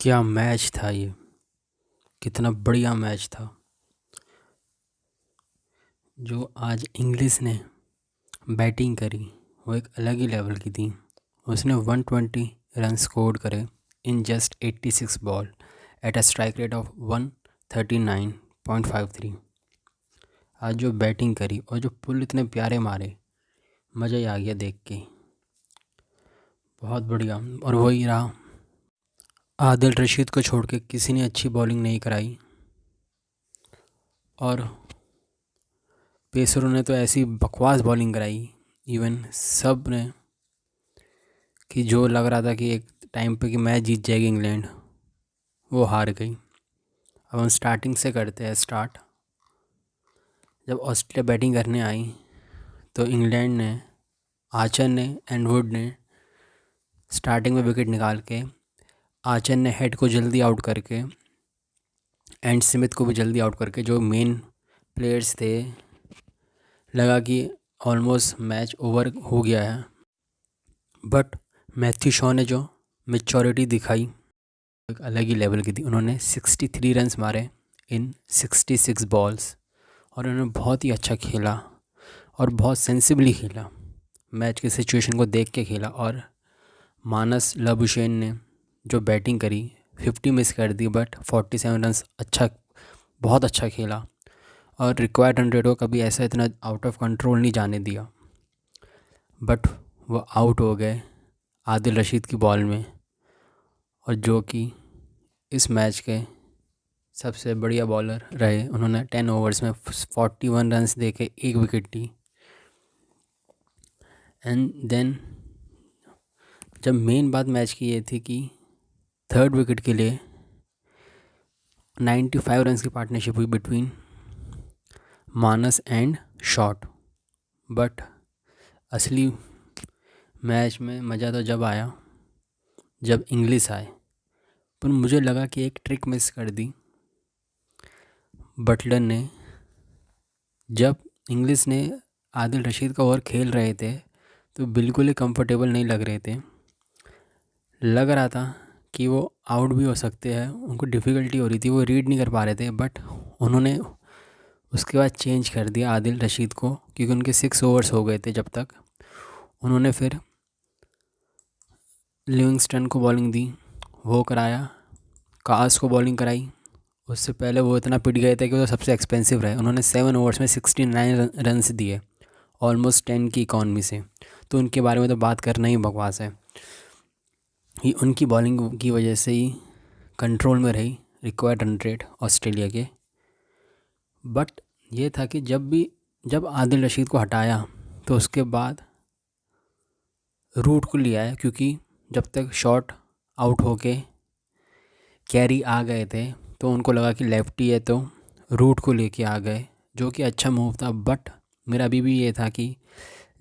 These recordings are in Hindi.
क्या मैच था ये। कितना बढ़िया मैच था। जो आज इंग्लिश ने बैटिंग करी वो एक अलग ही लेवल की थी। उसने 120 रन स्कोर करे in just 86 ball at a strike rate of 139.53। आज जो बैटिंग करी और जो पुल इतने प्यारे मारे, मज़ा ही आ गया देख के। बहुत बढ़िया। और वही रहा, आदिल रशीद को छोड़ के किसी ने अच्छी बॉलिंग नहीं कराई। और पेसरों ने तो ऐसी बकवास बॉलिंग कराई, इवन सब ने, कि जो लग रहा था कि एक टाइम पे कि मैच जीत जाएगी इंग्लैंड, वो हार गई। अब हम स्टार्टिंग से करते हैं स्टार्ट। जब ऑस्ट्रेलिया बैटिंग करने आई तो इंग्लैंड ने, आर्चर ने एंड वुड ने स्टार्टिंग में विकेट निकाल के, आर्चर ने हेड को जल्दी आउट करके एंड स्मिथ को भी जल्दी आउट करके, जो मेन प्लेयर्स थे, लगा कि ऑलमोस्ट मैच ओवर हो गया है। बट मैथ्यू शॉ ने जो मैच्योरिटी दिखाई एक अलग ही लेवल की थी। उन्होंने 63 रन्स मारे इन 66 बॉल्स और उन्होंने बहुत ही अच्छा खेला और बहुत सेंसिबली खेला। मैच की सिचुएशन को देख के खेला। और मानस लाबुशेन ने जो बैटिंग करी, 50 मिस कर दी बट 47 रन्स अच्छा, बहुत अच्छा खेला। और रिक्वायर्ड रन रेट को कभी ऐसा इतना आउट ऑफ कंट्रोल नहीं जाने दिया। बट वो आउट हो गए आदिल रशीद की बॉल में, और जो कि इस मैच के सबसे बढ़िया बॉलर रहे। उन्होंने 10 ओवर्स में 41 रन्स दे के एक विकेट ली। एंड देन जब मेन बात मैच की ये थी कि थर्ड विकेट के लिए 95 रन्स की पार्टनरशिप हुई between Manas and shot. But असली मैच में मज़ा तो जब आया जब इंग्लिश आए। पर मुझे लगा कि एक ट्रिक मिस कर दी बटलर ने। जब इंग्लिश ने आदिल रशीद का ओवर खेल रहे थे तो बिल्कुल ही कंफर्टेबल नहीं लग रहे थे। लग रहा था कि वो आउट भी हो सकते हैं, उनको डिफ़िकल्टी हो रही थी, वो रीड नहीं कर पा रहे थे। बट उन्होंने उसके बाद चेंज कर दिया आदिल रशीद को, क्योंकि उनके 6 ओवर्स हो गए थे जब तक। उन्होंने फिर लिविंगस्टन को बॉलिंग दी, वो कराया, कास को बॉलिंग कराई। उससे पहले वो इतना पिट गए थे कि वो सबसे एक्सपेंसिव रहे। उन्होंने 7 ओवर्स में 69 रन्स दिए, ऑलमोस्ट 10 की इकॉनमी से। तो उनके बारे में तो बात करना ही बकवास है। ये उनकी बॉलिंग की वजह से ही कंट्रोल में रही रिक्वायर्ड रन रेट ऑस्ट्रेलिया के। बट ये था कि जब आदिल रशीद को हटाया तो उसके बाद रूट को लिया है, क्योंकि जब तक शॉट आउट होके कैरी आ गए थे तो उनको लगा कि लेफ्टी है, तो रूट को लेके आ गए, जो कि अच्छा मूव था। बट मेरा अभी भी ये था कि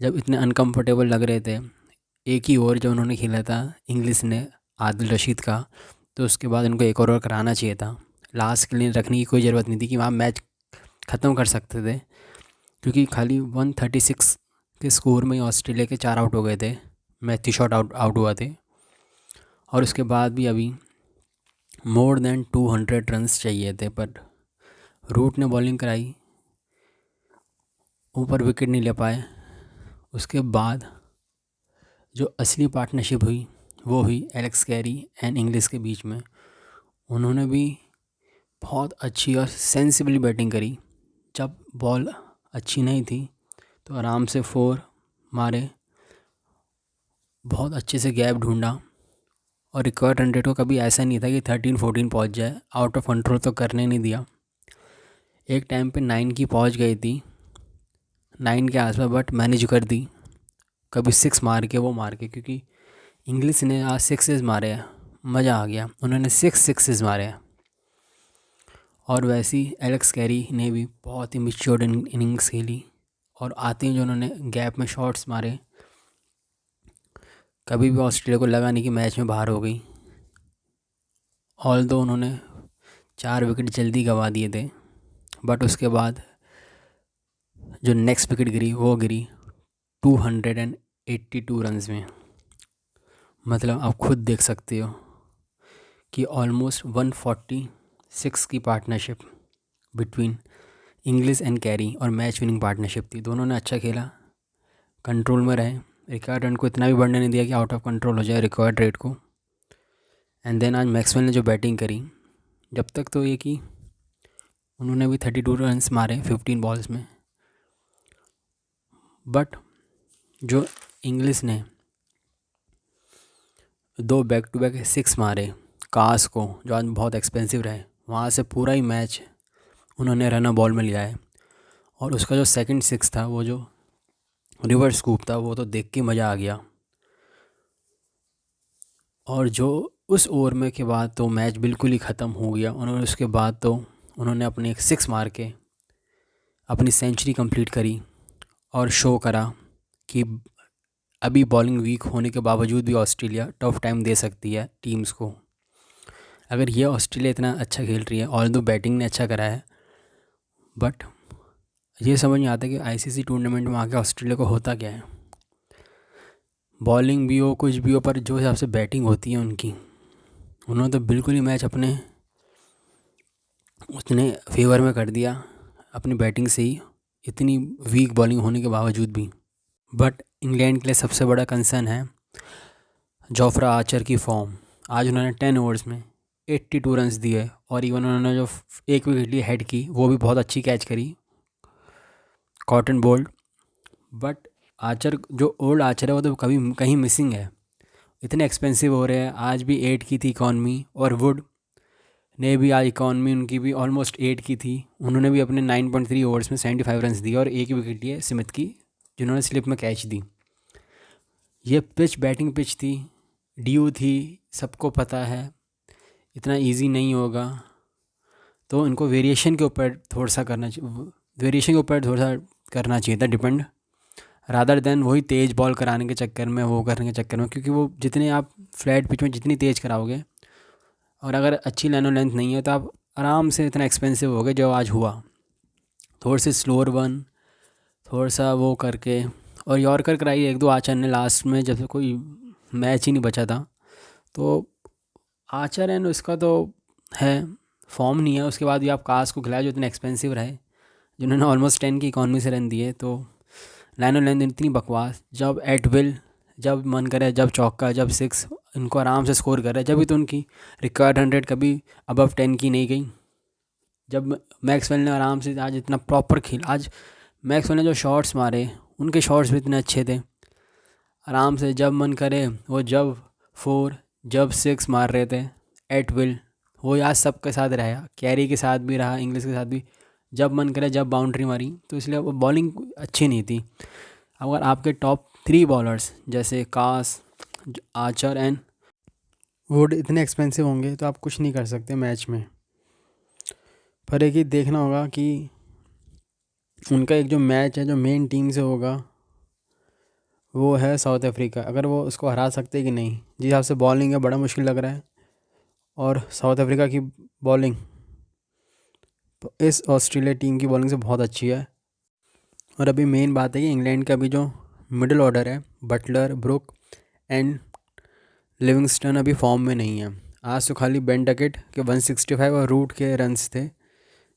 जब इतने अनकंफर्टेबल लग रहे थे, एक ही ओवर जो उन्होंने खेला था इंग्लिश ने आदिल रशीद का, तो उसके बाद उनको एक ओवर कराना चाहिए था। लास्ट के लिए रखने की कोई ज़रूरत नहीं थी कि वहाँ मैच ख़त्म कर सकते थे, क्योंकि खाली 136 के स्कोर में ही ऑस्ट्रेलिया के 4 आउट हो गए थे। मैथ्यू शॉट आउट हुआ थे। और उसके बाद भी अभी मोर देन 200 रन्स चाहिए थे, पर रूट ने बॉलिंग कराई, ऊपर विकेट नहीं ले पाए। उसके बाद जो असली पार्टनरशिप हुई वो हुई एलेक्स कैरी एंड इंग्लिश के बीच में। उन्होंने भी बहुत अच्छी और सेंसिबली बैटिंग करी। जब बॉल अच्छी नहीं थी तो आराम से 4 मारे, बहुत अच्छे से गैप ढूंढा। और रिक्वायर्ड रन रेट को कभी ऐसा नहीं था कि 13-14 पहुंच जाए, आउट ऑफ कंट्रोल तो करने नहीं दिया। एक टाइम पे 9 की पहुंच गई थी, 9 के आसपास, बट मैनेज कर दी। कभी 6 मार के वो मार के, क्योंकि इंग्लिश ने आज 6 मारे हैं, मज़ा आ गया। उन्होंने 6 मारे हैं। और वैसे ही एलेक्स कैरी ने भी बहुत ही मिच्योर्ड इनिंग्स खेली। और आते ही जो उन्होंने गैप में शॉट्स मारे, कभी भी ऑस्ट्रेलिया को लगा नहीं कि मैच में बाहर हो गई। दो उन्होंने 4 विकेट जल्दी गंवा दिए थे, बट उसके बाद जो नेक्स्ट विकेट गिरी वो गिरी 282 रन्स में। मतलब आप खुद देख सकते हो कि ऑलमोस्ट 146 की partnership between English and carry और मैच विनिंग पार्टनरशिप थी। दोनों ने अच्छा खेला, कंट्रोल में रहे, रिक्वायर्ड रन को इतना भी बढ़ने नहीं दिया कि आउट ऑफ कंट्रोल हो जाए रिक्वायर्ड रेट को। एंड देन आज मैक्सवेल ने जो बैटिंग करी, जब तक तो ये कि उन्होंने भी 32 रन्स मारे 15 बॉल्स में, बट जो इंग्लिश ने 2 बैक टू बैक 6 मारे कास को, जो आज बहुत एक्सपेंसिव रहे, वहाँ से पूरा ही मैच उन्होंने रन बॉल में लिया है। और उसका जो सेकंड 6 था, वो जो रिवर्स स्कूप था, वो तो देख के मज़ा आ गया। और जो उस ओवर में के बाद तो मैच बिल्कुल ही ख़त्म हो गया। उन्होंने उसके बाद तो उन्होंने अपने एक 6 मार के अपनी सेंचुरी कंप्लीट करी और शो करा कि अभी बॉलिंग वीक होने के बावजूद भी ऑस्ट्रेलिया टफ टाइम दे सकती है टीम्स को। अगर ये ऑस्ट्रेलिया इतना अच्छा खेल रही है, ऑल्दो बैटिंग ने अच्छा करा है, बट ये समझ नहीं आता कि आईसीसी टूर्नामेंट में आके ऑस्ट्रेलिया को होता क्या है। बॉलिंग भी हो, कुछ भी हो, पर जो हिसाब से बैटिंग होती है उनकी, उन्होंने तो बिल्कुल ही मैच अपने उतने फेवर में कर दिया अपनी बैटिंग से ही, इतनी वीक बॉलिंग होने के बावजूद भी। बट इंग्लैंड के लिए सबसे बड़ा कंसर्न है जोफ्रा आर्चर की फॉर्म। आज उन्होंने 10 ओवर्स में 82 रन्स दिए और इवन उन्होंने जो एक विकेट लिए हेड की, वो भी बहुत अच्छी कैच करी, कॉटन बोल्ड। बट आर्चर, जो ओल्ड आर्चर है, वो तो कभी कहीं मिसिंग है। इतने एक्सपेंसिव हो रहे हैं। आज भी 8 की थी इकॉनमी, और वुड ने भी आज इकॉनमी उनकी भी ऑलमोस्ट 8 की थी। उन्होंने भी अपने 9.3 ओवर्स में 75 रन्स दिए और एक विकेट लिए स्मिथ की, जिन्होंने स्लिप में कैच दी। ये पिच बैटिंग पिच थी, ड्यू थी, सबको पता है, इतना इजी नहीं होगा। तो इनको वेरिएशन के ऊपर थोड़ा सा करना चाहिए था डिपेंड, रादर देन वही तेज़ बॉल कराने के चक्कर में, वो करने के चक्कर में। क्योंकि वो जितने आप फ्लैट पिच में जितनी तेज़ कराओगे, और अगर अच्छी लाइन और लेंथ नहीं है, तो आप आराम से इतना एक्सपेंसिव हो गए जो आज हुआ। थोड़े से स्लोअर वन, थोड़ा सा वो करके, और यॉर्कर कराई 1-2 आर्चर ने लास्ट में, जब कोई मैच ही नहीं बचा था। तो आर्चर एंड उसका तो है, फॉर्म नहीं है। उसके बाद भी आप कास को खिलाए जो इतने एक्सपेंसिव रहे, जिन्होंने ऑलमोस्ट 10 की इकॉनमी से रन दिए। तो लाइन और लेंथ इतनी बकवास, जब एट विल, जब मन करे, जब चौका, जब 6, इनको आराम से स्कोर कर रहे हैं। जब भी तो उनकी रिक्वायर्ड 100 कभी अबव 10 की नहीं गई। जब मैक्सवेल ने आराम से आज इतना प्रॉपर खेल, आज मैक्सवेल ने जो शॉट्स मारे, उनके शॉट्स भी इतने अच्छे थे। आराम से जब मन करे वो, जब 4, जब 6 मार रहे थे एट विल। वो आज सबके साथ रहा, कैरी के साथ भी रहा, इंग्लिश के साथ भी, जब मन करे जब बाउंड्री मारी। तो इसलिए वो बॉलिंग अच्छी नहीं थी। अगर आपके टॉप 3 बॉलर्स जैसे कास, आर्चर एंड वुड इतने एक्सपेंसिव होंगे, तो आप कुछ नहीं कर सकते मैच में। पर एक ही देखना होगा कि उनका एक जो मैच है जो मेन टीम से होगा, वो है साउथ अफ्रीका। अगर वो उसको हरा सकते कि नहीं, जिस हिसाब से बॉलिंग है बड़ा मुश्किल लग रहा है। और साउथ अफ्रीका की बॉलिंग इस ऑस्ट्रेलिया टीम की बॉलिंग से बहुत अच्छी है। और अभी मेन बात है कि इंग्लैंड का अभी जो मिडिल ऑर्डर है, बटलर, ब्रुक एंड लिविंगस्टन अभी फॉर्म में नहीं है। आज तो खाली बेन डकेट के 165 और रूट के रन्स थे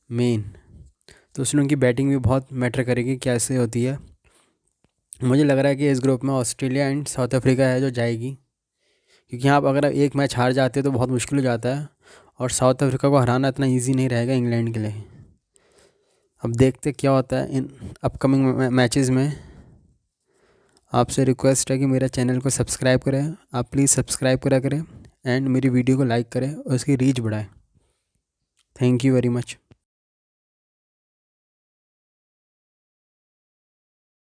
मेन। तो उसमें उनकी बैटिंग भी बहुत मैटर करेगी कैसे होती है। मुझे लग रहा है कि इस ग्रुप में ऑस्ट्रेलिया एंड साउथ अफ्रीका है जो जाएगी, क्योंकि यहाँ पर अगर एक मैच हार जाते हैं तो बहुत मुश्किल हो जाता है, और साउथ अफ्रीका को हराना इतना इजी नहीं रहेगा इंग्लैंड के लिए। अब देखते क्या होता है इन अपकमिंग मैचेस में। आपसे रिक्वेस्ट है कि मेरा चैनल को सब्सक्राइब करें, आप प्लीज़ सब्सक्राइब करा करें, एंड मेरी वीडियो को लाइक करें और उसकी रीच बढ़ाएं। Thank you very much.